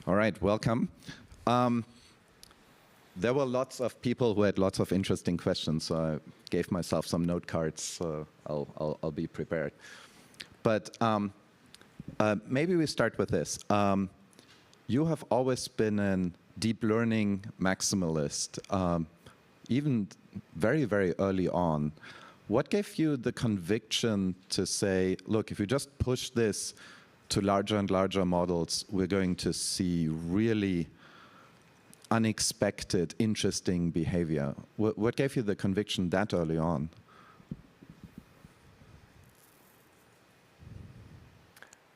All right, welcome. There were lots of people who had lots of interesting questions, so I gave myself some note cards, so I'll be prepared. But maybe we start with this. You have always been a deep learning maximalist, even very, very early on. What gave you the conviction to say, look, if you just push this to larger and larger models, we're going to see really unexpected, interesting behavior? What gave you the conviction that early on?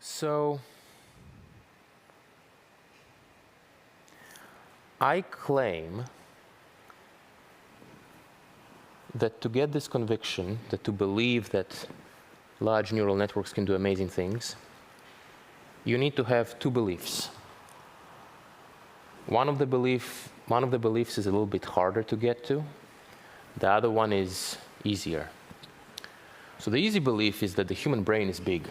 So I claim that to get this conviction, that to believe that large neural networks can do amazing things, you need to have two beliefs. One of the beliefs is a little bit harder to get to. The other one is easier. So the easy belief is that the human brain is big.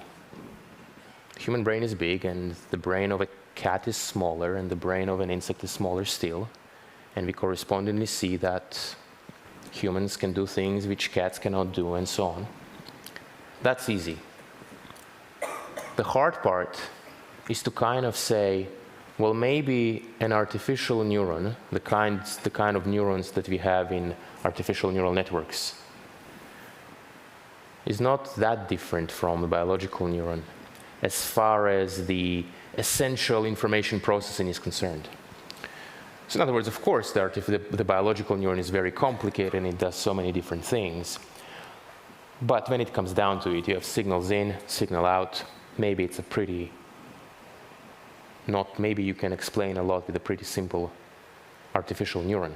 The human brain is big, and the brain of a cat is smaller, and the brain of an insect is smaller still. And we correspondingly see that humans can do things which cats cannot do, and so on. That's easy. The hard part is to kind of say, well, maybe an artificial neuron, the kind of neurons that we have in artificial neural networks, is not that different from a biological neuron as far as the essential information processing is concerned. So in other words, of course, the biological neuron is very complicated and it does so many different things. But when it comes down to it, you have signals in, signal out. Maybe it's a pretty, maybe you can explain a lot with a pretty simple artificial neuron.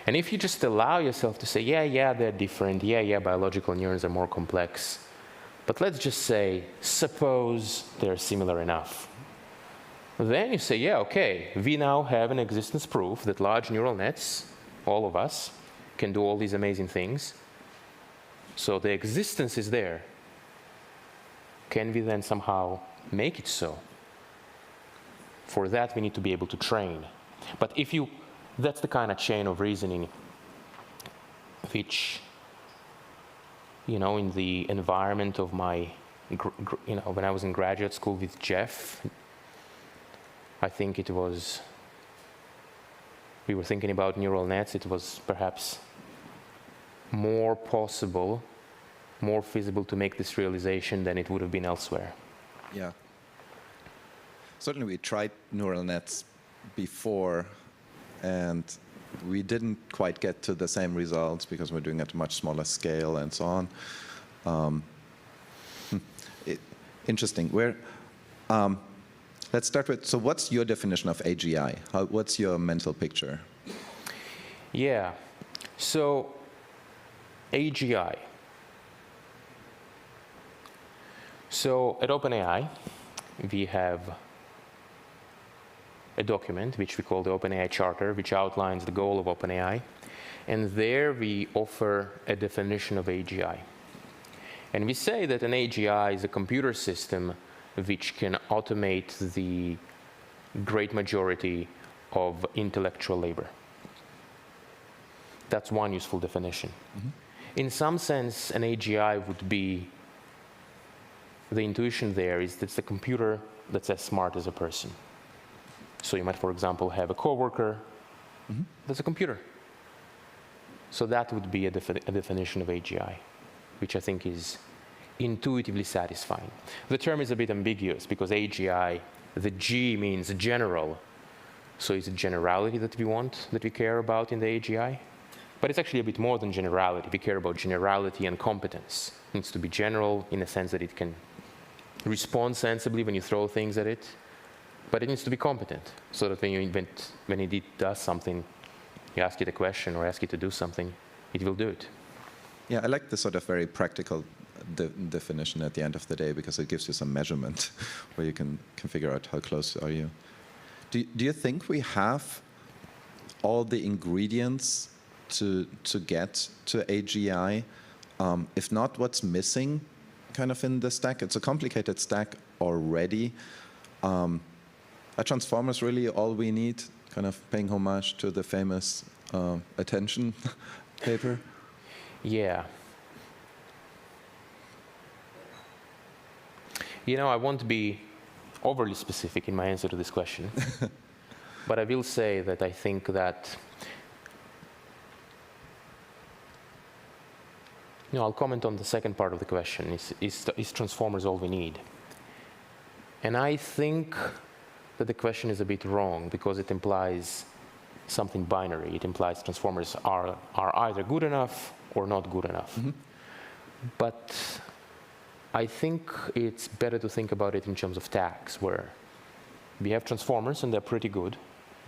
And if you just allow yourself to say, yeah, they're different, yeah, biological neurons are more complex, but let's just say, suppose they're similar enough. Then you say, yeah, okay, we now have an existence proof that large neural nets, all of us, can do all these amazing things. So the existence is there. Can we then somehow make it so? For that, we need to be able to train. But that's the kind of chain of reasoning which, in the environment of my, when I was in graduate school with Jeff, I think we were thinking about neural nets. It was perhaps more possible, more feasible to make this realization than it would have been elsewhere. Yeah. Certainly we tried neural nets before, and we didn't quite get to the same results because we're doing it at a much smaller scale and so on. Interesting. Let's start with, so what's your definition of AGI? What's your mental picture? Yeah. So AGI. So at OpenAI, we have a document which we call the OpenAI Charter, which outlines the goal of OpenAI. And there we offer a definition of AGI. And we say that an AGI is a computer system which can automate the great majority of intellectual labor. That's one useful definition. Mm-hmm. In some sense, an AGI would be, the intuition there is that it's a computer that's as smart as a person. So you might, for example, have a coworker that's a computer. So that would be a definition of AGI, which I think is intuitively satisfying. The term is a bit ambiguous because AGI, the G means general. So it's a generality that we care about in the AGI. But it's actually a bit more than generality. We care about generality and competence. It needs to be general in the sense that it can respond sensibly when you throw things at it. But it needs to be competent, so that when it does something, you ask it a question or ask it to do something, it will do it. Yeah, I like the sort of very practical definition at the end of the day because it gives you some measurement where you can figure out how close are you. Do you think we have all the ingredients to get to AGI? If not, what's missing kind of in the stack? It's a complicated stack already. Are transformers really all we need? Kind of paying homage to the famous attention paper? Yeah. You know, I won't be overly specific in my answer to this question, but I will say that I think that, I'll comment on the second part of the question. Is transformers all we need? And I think that the question is a bit wrong because it implies something binary. It implies transformers are either good enough or not good enough. Mm-hmm. But I think it's better to think about it in terms of tags, where we have transformers and they're pretty good.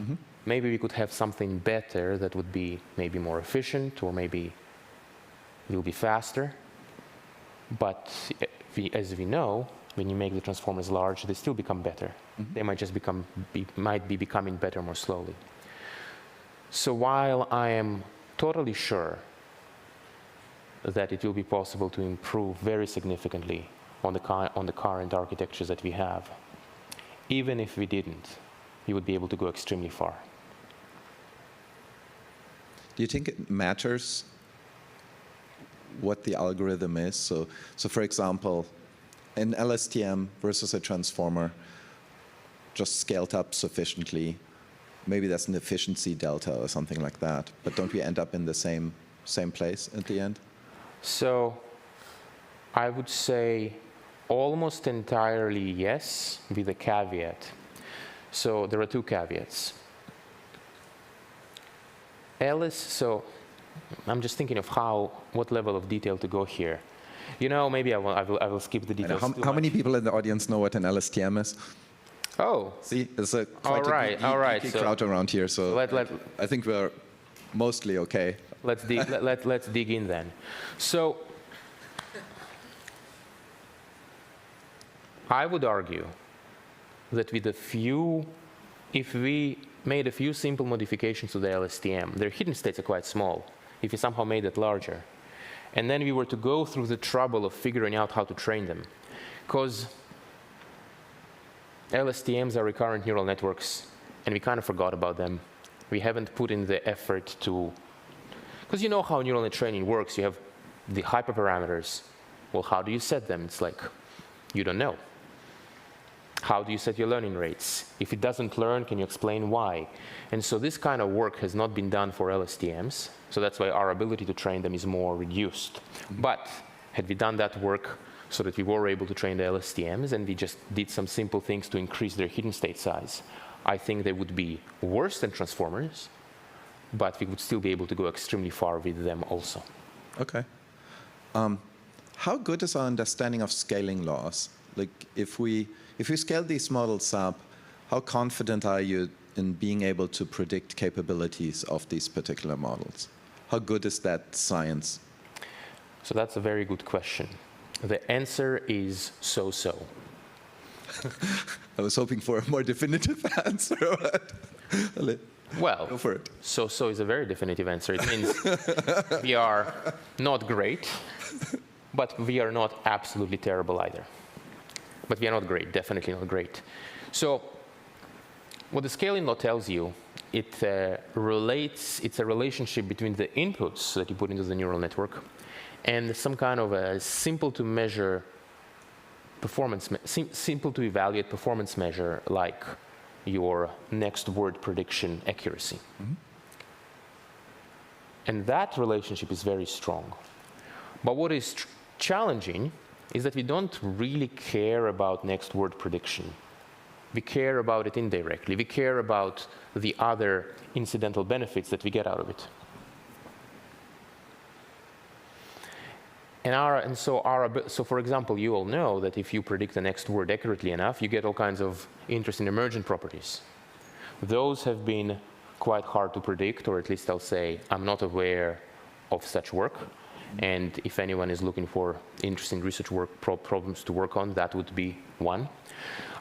Mm-hmm. Maybe we could have something better that would be maybe more efficient, or maybe will be faster. But as we know, when you make the transformers large, they still become better. Mm-hmm. They might just might be becoming better more slowly. So while I am totally sure that it will be possible to improve very significantly on the current architectures that we have, even if we didn't, we would be able to go extremely far. Do you think it matters what the algorithm is? So for example, an LSTM versus a transformer just scaled up sufficiently, maybe that's an efficiency delta or something like that, but don't we end up in the same place at the end? So I would say almost entirely yes, with a caveat. So there are two caveats. So I'm just thinking of what level of detail to go here. Maybe I will skip the details. How many people in the audience know what an LSTM is? Oh. See, it's a quite a geeky crowd around here, so I think we're mostly okay. Let's dig in then. So I would argue that if we made a few simple modifications to the LSTM, their hidden states are quite small. If we somehow made it larger, and then we were to go through the trouble of figuring out how to train them, because LSTMs are recurrent neural networks, and we kind of forgot about them. We haven't put in the effort to, because you know how neural net training works. You have the hyperparameters. Well, how do you set them? It's like, you don't know. How do you set your learning rates? If it doesn't learn, can you explain why? And so this kind of work has not been done for LSTMs, so that's why our ability to train them is more reduced. Mm-hmm. But had we done that work so that we were able to train the LSTMs and we just did some simple things to increase their hidden state size, I think they would be worse than transformers, but we would still be able to go extremely far with them also. Okay. How good is our understanding of scaling laws? Like, if we scale these models up, how confident are you in being able to predict capabilities of these particular models? How good is that science? So that's a very good question. The answer is so-so. I was hoping for a more definitive answer. Well, go for it. So is a very definitive answer. It means we are not great, but we are not absolutely terrible either. But we are not great, definitely not great. So what the scaling law tells you, it's a relationship between the inputs that you put into the neural network and some kind of a simple to measure performance, simple to evaluate performance measure like your next word prediction accuracy. Mm-hmm. And that relationship is very strong. But what is challenging is that we don't really care about next word prediction. We care about it indirectly. We care about the other incidental benefits that we get out of it. So for example, you all know that if you predict the next word accurately enough, you get all kinds of interesting emergent properties. Those have been quite hard to predict, or at least I'll say I'm not aware of such work. And if anyone is looking for interesting research work problems to work on, that would be one.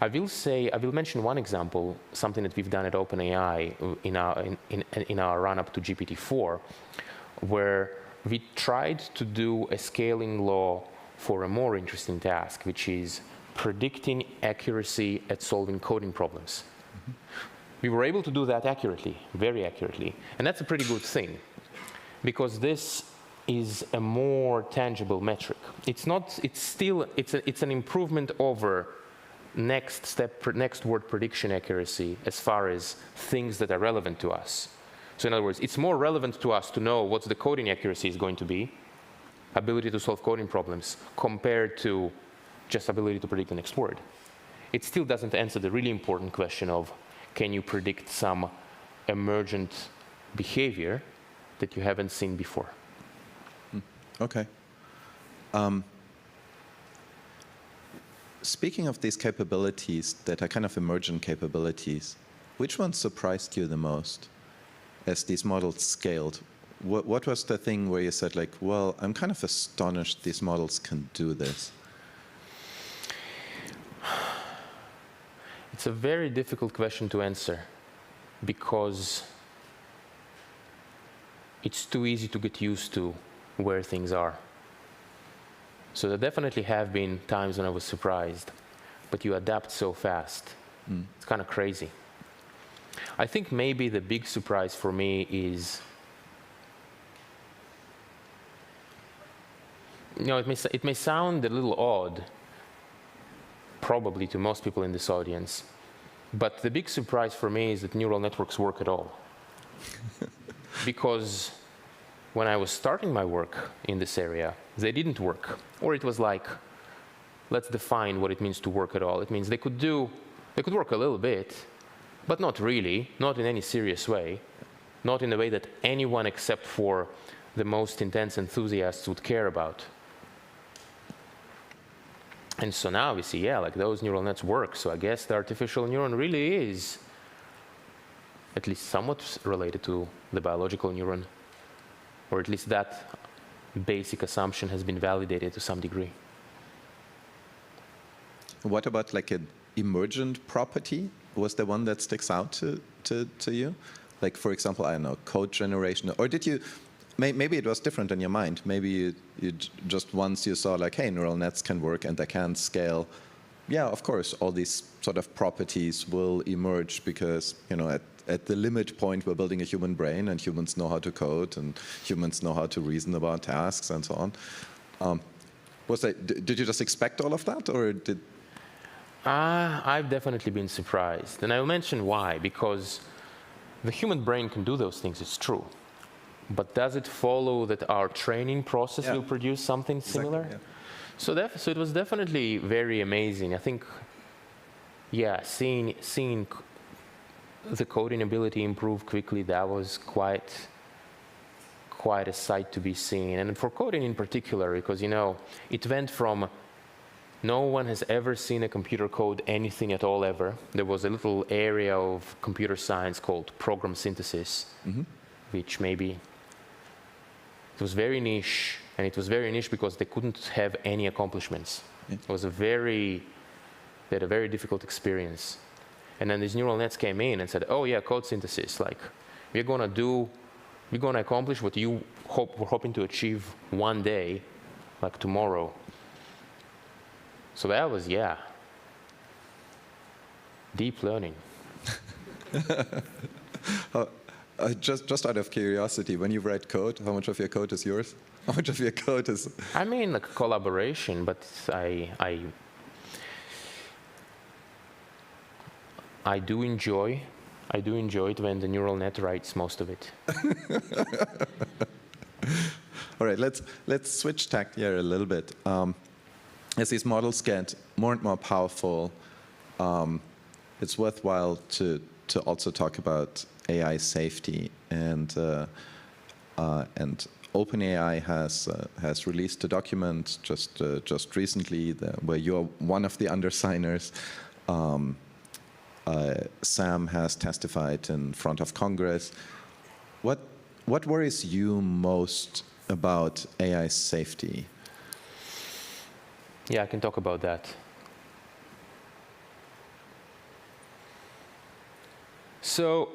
I will mention one example, something that we've done at OpenAI in our run-up to GPT-4, where we tried to do a scaling law for a more interesting task, which is predicting accuracy at solving coding problems. We were able to do that accurately, very accurately. And that's a pretty good thing, because this is a more tangible metric. It's an improvement over next word prediction accuracy as far as things that are relevant to us. So in other words, it's more relevant to us to know what the coding accuracy is going to be, ability to solve coding problems, compared to just ability to predict the next word. It still doesn't answer the really important question of, can you predict some emergent behavior that you haven't seen before? Okay. Speaking of these capabilities that are kind of emergent capabilities, which one surprised you the most as these models scaled? What was the thing where you said, like, well, I'm kind of astonished these models can do this? It's a very difficult question to answer, because it's too easy to get used to where things are. So there definitely have been times when I was surprised, but you adapt so fast. It's kind of crazy. I think maybe the big surprise for me is, it may sound a little odd, probably to most people in this audience, but the big surprise for me is that neural networks work at all. Because when I was starting my work in this area, they didn't work. Or it was like, let's define what it means to work at all. It means they could work a little bit, but not really, not in any serious way, not in a way that anyone except for the most intense enthusiasts would care about. And so now we see, yeah, like those neural nets work. So I guess the artificial neuron really is at least somewhat related to the biological neuron, or at least that basic assumption has been validated to some degree. What about like an emergent property? Was there one that sticks out to you? Like, for example, I don't know, code generation, or did you? Maybe it was different in your mind. Maybe you just once you saw like, hey, neural nets can work and they can scale. Yeah, of course, all these sort of properties will emerge because, at the limit point, we're building a human brain, and humans know how to code, and humans know how to reason about tasks, and so on. Did you just expect all of that, or did? I've definitely been surprised, and I'll mention why. Because the human brain can do those things, it's true. But does it follow that our training process will produce something similar? Exactly, yeah. So it was definitely very amazing. I think, yeah, seeing the coding ability improve quickly, that was quite a sight to be seen. And for coding in particular, because, it went from no one has ever seen a computer code anything at all ever. There was a little area of computer science called program synthesis, which maybe it was very niche, and it was very niche because they couldn't have any accomplishments. Yeah. It was they had a very difficult experience. And then these neural nets came in and said, oh yeah, code synthesis, like we're gonna accomplish what you were hoping to achieve one day, like tomorrow. So that was, yeah, deep learning. Just out of curiosity, when you write code, how much of your code is yours? How much of your code is? I mean, like collaboration, but I do enjoy it when the neural net writes most of it. All right, let's switch tack here a little bit. As these models get more and more powerful, it's worthwhile to also talk about AI safety, and OpenAI has released a document just recently where you're one of the undersigners. Sam has testified in front of Congress. What worries you most about AI safety? Yeah, I can talk about that. So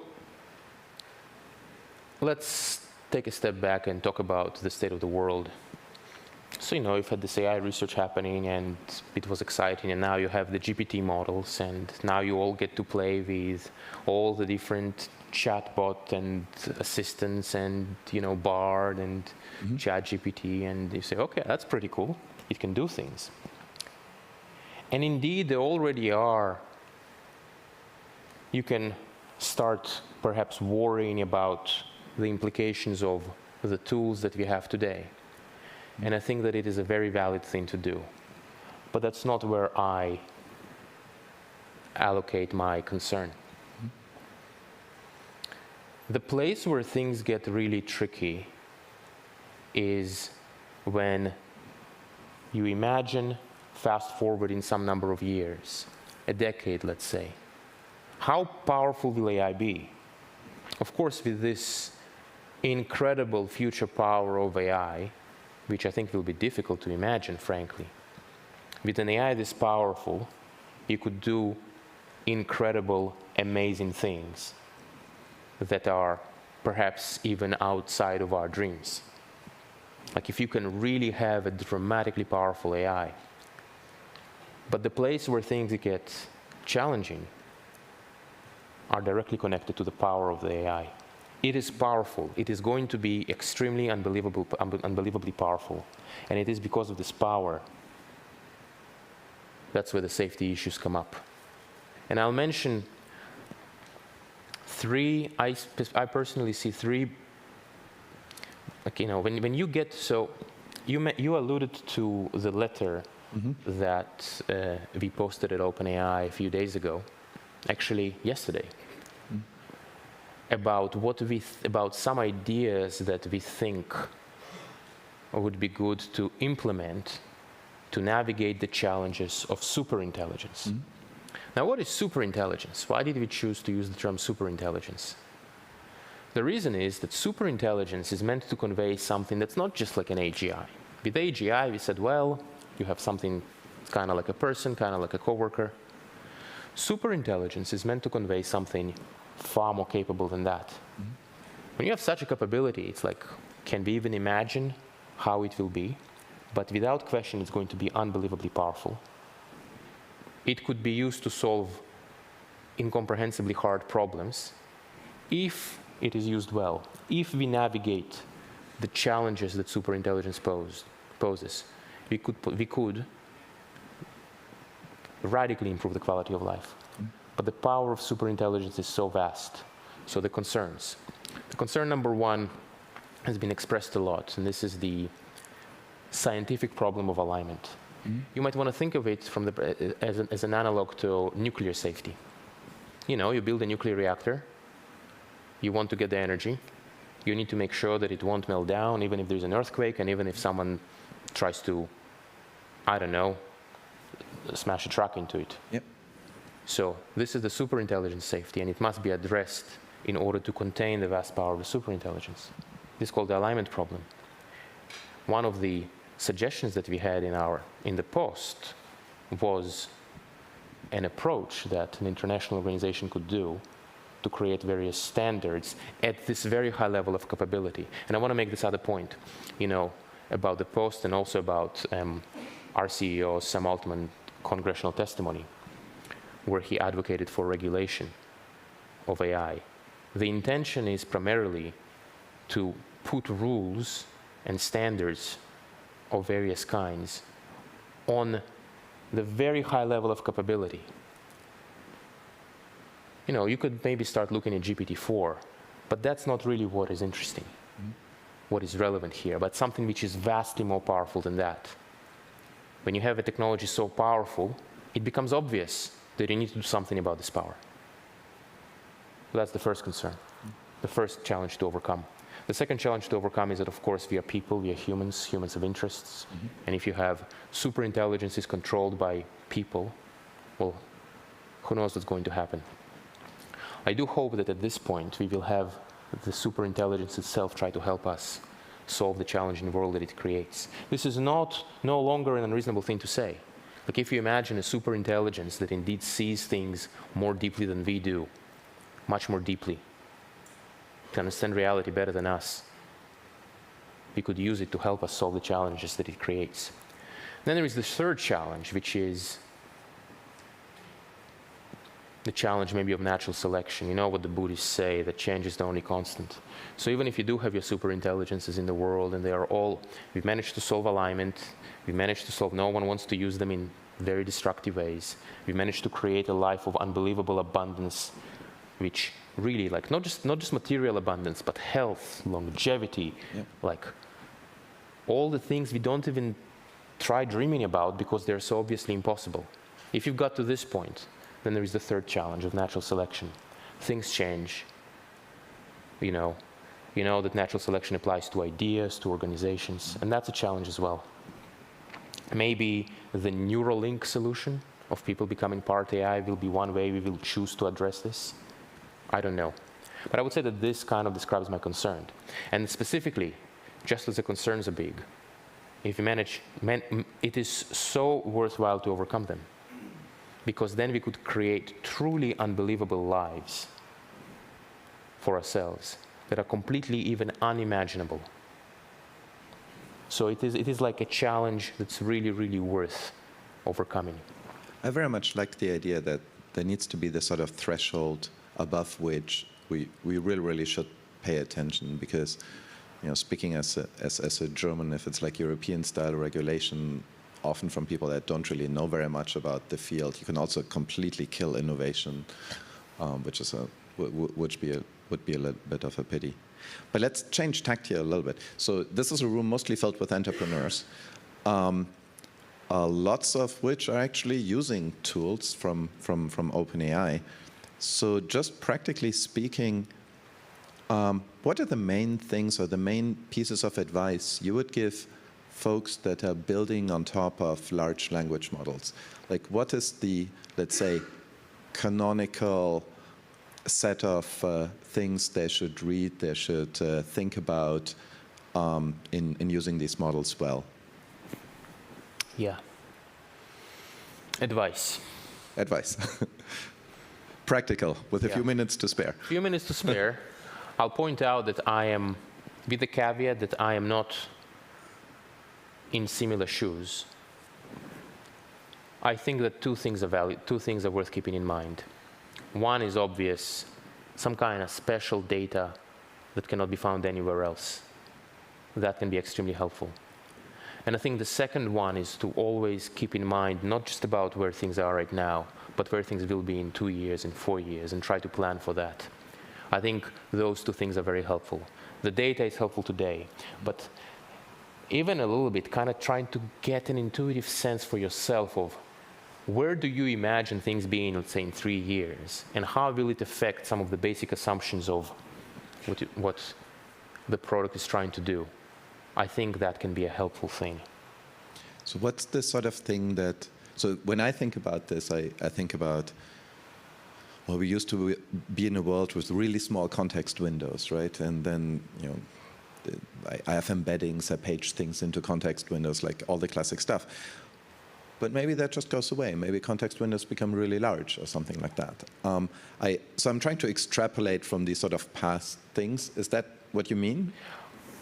let's take a step back and talk about the state of the world. So, you've had this AI research happening, and it was exciting, and now you have the GPT models, and now you all get to play with all the different chatbot and assistants and, Bard and ChatGPT, and you say, okay, that's pretty cool. It can do things. And indeed, there already are. You can start perhaps worrying about the implications of the tools that we have today. And I think that it is a very valid thing to do. But that's not where I allocate my concern. The place where things get really tricky is when you imagine fast forwarding some number of years, a decade, let's say. How powerful will AI be? Of course, with this incredible future power of AI, which I think will be difficult to imagine, frankly. With an AI this powerful, you could do incredible, amazing things that are perhaps even outside of our dreams. Like if you can really have a dramatically powerful AI. But the place where things get challenging are directly connected to the power of the AI. It is powerful. It is going to be extremely unbelievably powerful. And it is because of this power that's where the safety issues come up. And I'll mention three, I personally see three, like, when you get, so you alluded to the letter that we posted at OpenAI a few days ago, actually yesterday. About about some ideas that we think would be good to implement to navigate the challenges of superintelligence. Now, what is superintelligence? Why did we choose to use the term superintelligence? The reason is that superintelligence is meant to convey something that's not just like an AGI. With AGI, we said, well, you have something kind of like a person, kind of like a coworker. Superintelligence is meant to convey something far more capable than that. When you have such a capability, it's like, can we even imagine how it will be? But without question, it's going to be unbelievably powerful. It could be used to solve incomprehensibly hard problems if it is used well. If we navigate the challenges that superintelligence poses, we could radically improve the quality of life. But the power of superintelligence is so vast. So the concerns. The concern number one has been expressed a lot, and this is the scientific problem of alignment. You might want to think of it from as an analog to nuclear safety. You build a nuclear reactor, you want to get the energy, you need to make sure that it won't melt down, even if there's an earthquake, and even if someone tries to, I don't know, smash a truck into it. Yep. So this is the superintelligence safety, and it must be addressed in order to contain the vast power of the superintelligence. This is called the alignment problem. One of the suggestions that we had in the post was an approach that an international organization could do to create various standards at this very high level of capability. And I want to make this other point, about the post and also about our CEO, Sam Altman, congressional testimony, where he advocated for regulation of AI. The intention is primarily to put rules and standards of various kinds on the very high level of capability. You could maybe start looking at GPT-4, but that's not really what is interesting, what is relevant here, but something which is vastly more powerful than that. When you have a technology so powerful, it becomes obvious that you need to do something about this power. So that's the first concern, the first challenge to overcome. The second challenge to overcome is that, of course, we are people, we are humans of interests. And if you have superintelligence is controlled by people, well, who knows what's going to happen? I do hope that at this point we will have the superintelligence itself try to help us solve the challenging world that it creates. This is no longer an unreasonable thing to say. Like if you imagine a superintelligence that indeed sees things more deeply than we do, much more deeply, can understand reality better than us, we could use it to help us solve the challenges that it creates. Then there is the third challenge, which is the challenge maybe of natural selection. You know what the Buddhists say, that change is the only constant. So even if you do have your super intelligences in the world, and they are all, we've managed to solve alignment, we've managed to solve, no one wants to use them in very destructive ways. We've managed to create a life of unbelievable abundance, which really, like, not just material abundance, but health, longevity, like all the things we don't even try dreaming about because they're so obviously impossible. If you've got to this point, then there is the third challenge of natural selection. Things change. You know that natural selection applies to ideas, to organizations, and that's a challenge as well. Maybe the Neuralink solution of people becoming part AI will be one way we will choose to address this. I don't know. But I would say that this kind of describes my concern. And specifically, just as the concerns are big, if you manage, it is so worthwhile to overcome them. Because then we could create truly unbelievable lives for ourselves that are completely even unimaginable. So it is like a challenge that's really, really worth overcoming. I very much like the idea that there needs to be this sort of threshold above which we really should pay attention, because, you know, speaking as a German, if it's like European style regulation, often from people that don't really know very much about the field, you can also completely kill innovation, which would be a little bit of a pity. But let's change tact here a little bit. So this is a room mostly filled with entrepreneurs, lots of which are actually using tools from OpenAI. So just practically speaking, what are the main things or the main pieces of advice you would give folks that are building on top of large language models? Like, what is the, let's say, canonical set of things they should read, they should think about in using these models well? Yeah. Advice. Practical, with a few minutes to spare. A few minutes to spare. I'll point out that I am, with the caveat that I am not in similar shoes. I think that two things are worth keeping in mind. One is obvious, some kind of special data that cannot be found anywhere else. That can be extremely helpful. And I think the second one is to always keep in mind not just about where things are right now, but where things will be in 2 years, in 4 years, and try to plan for that. I think those two things are very helpful. The data is helpful today, but even a little bit kind of trying to get an intuitive sense for yourself of where do you imagine things being, let's say, in 3 years, and how will it affect some of the basic assumptions of what the product is trying to do. I think that can be a helpful thing. So what's the sort of thing that, so when I think about this, I think about, well, we used to be in a world with really small context windows, right? And then, you know, I have embeddings, I page things into context windows, like all the classic stuff. But maybe that just goes away. Maybe context windows become really large or something like that. So I'm trying to extrapolate from these sort of past things. Is that what you mean?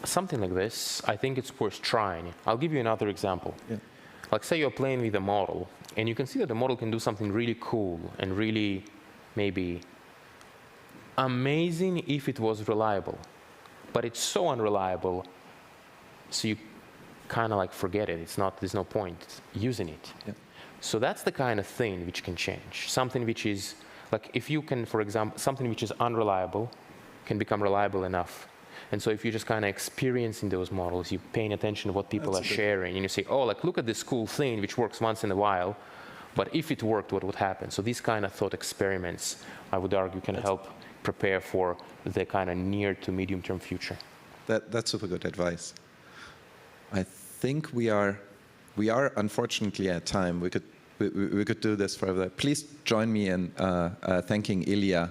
Something like this, I think it's worth trying. I'll give you another example. Yeah. Like, say you're playing with a model, and you can see that the model can do something really cool and really maybe amazing if it was reliable. But it's so unreliable, so you kind of like forget it. There's no point using it. Yeah. So that's the kind of thing which can change. Something which is, like, if you can, for example, something which is unreliable can become reliable enough. And so if you're just kind of experiencing those models, you're paying attention to what people are sharing, and you say, oh, like, look at this cool thing which works once in a while, but if it worked, what would happen? So these kind of thought experiments, I would argue, can help prepare for the kind of near to medium term future. That's super good advice. I think we are unfortunately at time. We could do this forever. Please join me in thanking Ilya